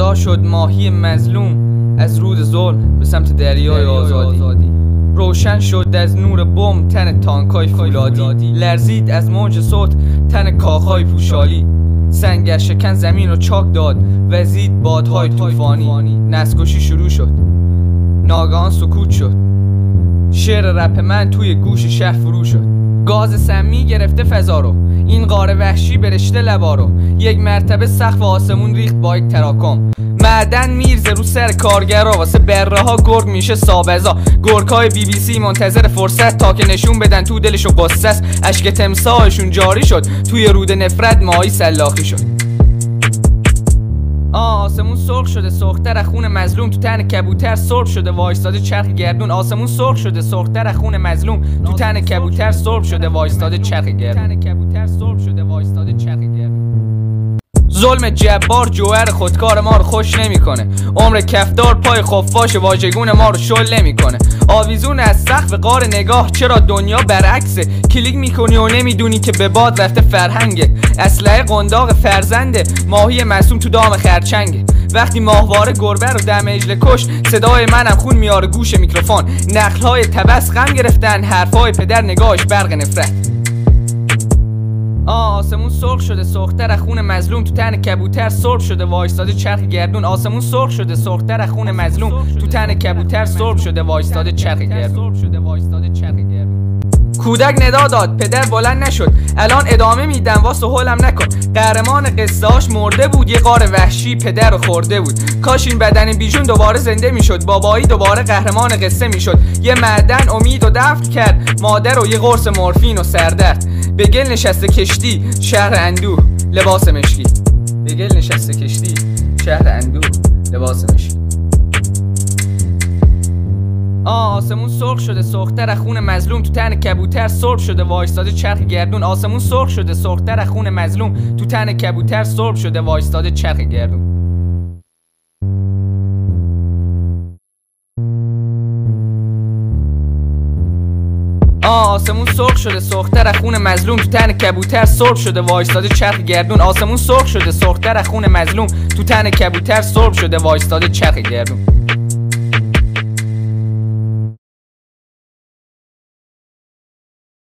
پیدا شد ماهی مظلوم از رود ظلم به سمت دریای آزادی. روشن شد از نور بم تن تانکای فولادی، لرزید از موج صوت تن کاخهای پوشالی. سنگر شکن زمین رو چاک داد وزید بادهای طوفانی. نسل‌کشی شروع شد، ناگهان سکوت شد. شعر رپ من توی گوش شهر فرو شد. گاز سمی گرفته فضا رو، این غار وحشی برشته لبا رو. یک مرتبه سقف آسمون ریخت با یک تراکم. معدن میرزه رو سر کارگرا، واسه بره ها گرگ میشه سابزا. گرگ‌های BBC منتظر فرصت تا که نشون بدن تو دلشو قصه است. اشک تمساحشون جاری شد، توی رود نفرت ماهی سلاخی شد. آسمون سرخ شده، سرخ‌تر از خون مظلوم تو تن کبوتر سرب شده وایستاده چرخ گردون. آسمون سرخ شده، سرخ‌تر از خون مظلوم تو تن کبوتر سرب شده وایستاده چرخ گردون. ظلم جبار جوهر خودکار ما رو خوش نمیکنه. عمر کفدار پای خفاش واژگون ما رو شل نمیکنه. آویزون از سقف غار نگاه، چرا دنیا برعکسه؟ کلیک میکنی و نمیدونی که به باد رفته فرهنگه. اسلحه قنداق فرزنده، ماهی معصوم تو دام خرچنگه. وقتی ماهواره گربه رو دم اجله کش، صدای منم خون میاره گوش میکروفون. نخلهای تبس غم گرفتن، حرفهای پدر نگاهش برق نفرت. آسمون سرخ شده، سرخ‌تر از خون مظلوم تو تن کبوتر سرب شده وایستاده چرخ گردون. آسمون سرخ شده، سرخ‌تر از خون مظلوم تو تن کبوتر سرب شده وایستاده چرخ گردون. کودک ندا داد، پدر بلند نشد. الان ادامه میدم واسه هولم نکن. قهرمان قصه‌اش مرده بود، یه غار وحشی پدر رو خورده بود. کاش این بدن بیجون دوباره زنده میشد، بابایی دوباره قهرمان قصه میشد. یه معدن امید و دفن کرد مادر و یه قرص مورفین و سردرد. به گل نشسته کشتی شهر اندوه لباس مشکی. به گل نشسته کشتی شهر اندوه لباس مشکی. آسمون سرخ شده، سرخ‌تر از خون مظلوم تو تن کبوتر سرب شده وایستاده چرخ گردون. آسمون سرخ شده، سرخ‌تر از خون مظلوم تو تن کبوتر سرب شده وایستاده چرخ گردون. آسمون سرخ شده، سرخ‌تر از خون مظلوم تو تن کبوتر سرب شده وایستاده چرخ گردون. آسمون سرخ شده، سرخ‌تر از خون مظلوم تو تن کبوتر سرب شده وایستاده چرخ گردون.